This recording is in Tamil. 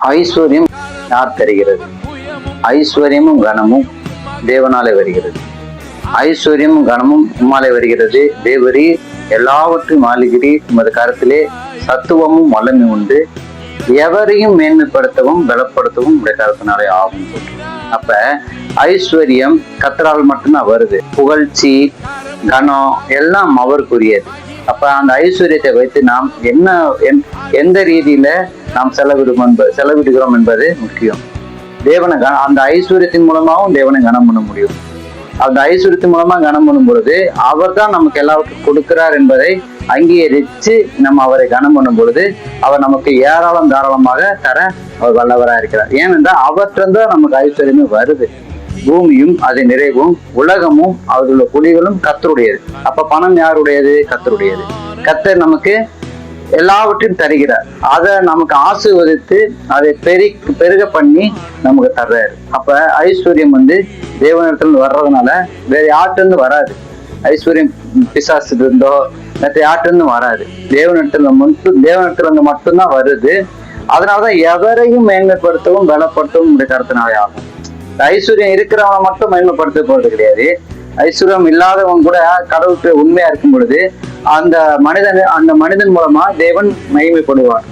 ஐஸ்வர்யம் யார் தருகிறது? ஐஸ்வர்யமும் கனமும் தேவனாலே வருகிறது. ஐஸ்வர்யமும் கனமும் உம்மாலே வருகிறது. தேவரி எல்லாவற்றையும் ஆளுகிறீர். உமது கரத்திலே சத்துவமும் வல்லமை உண்டு. எவரையும் மேன்மைப்படுத்தவும் பலப்படுத்தவும் உடைய கருத்தினாலே ஆகும். அப்ப ஐஸ்வர்யம் கர்த்தரால் மட்டும்தான் வருது. புகழ்ச்சி, கனம் எல்லாம் அவருக்குரியது. அப்ப அந்த ஐஸ்வர்யத்தை வைத்து நாம் எந்த ரீதியில நாம் செலவிடுகிறோம் என்பது முக்கியம். தேவனை அந்த ஐஸ்வர்யத்தின் மூலமாகவும் தேவனை கனம் பண்ண முடியும். அந்த ஐஸ்வர்யத்தின் மூலமா கனம் பண்ணும் பொழுது அவர் தான் நமக்கு எல்லாவற்றையும் கொடுக்கிறார் என்பதை அங்கீகரித்து நம்ம அவரை கனம் பண்ணும் பொழுது அவர் நமக்கு ஏராளம் தாராளமாக தர அவர் வல்லவராக இருக்கிறார். ஏனென்றால் அவற்றில்தான் நமக்கு ஐஸ்வர்யமே வருது. பூமியும் அது நிறைவும் உலகமும் அவருடைய குடிகளும் கர்த்தருடையது. அப்ப பணம் யாருடையது? கர்த்தருடையது. கர்த்தர் நமக்கு எல்லாவற்றையும் தருகிறார். அதை நமக்கு ஆசீர்வதித்து அதை பெருக பண்ணி நமக்கு தர்றாரு. அப்ப ஐஸ்வர்யம் தேவனிடத்துல வர்றதுனால வேற யார்ட்டிருந்து வராது. ஐஸ்வர்யம் பிசாசு இருந்தோ மற்ற யார்ட்டிருந்து வராது. தேவனிடத்துல மட்டும்தான் வருது. அதனாலதான் எவரையும் மேன்மைப்படுத்தவும் பலப்படுத்தவும் உடைய கருத்தினாலே ஆகும். ஐஸ்வர்யம் இருக்கிறவனை மட்டும் மேன்மைப்படுத்த போறது கிடையாது. ஐஸ்வர்யம் இல்லாதவன் கூட கடவுளுக்கு உண்மையா இருக்கும் பொழுது அந்த மனிதன் மூலமா தேவன் மகிமைப்படுவார்.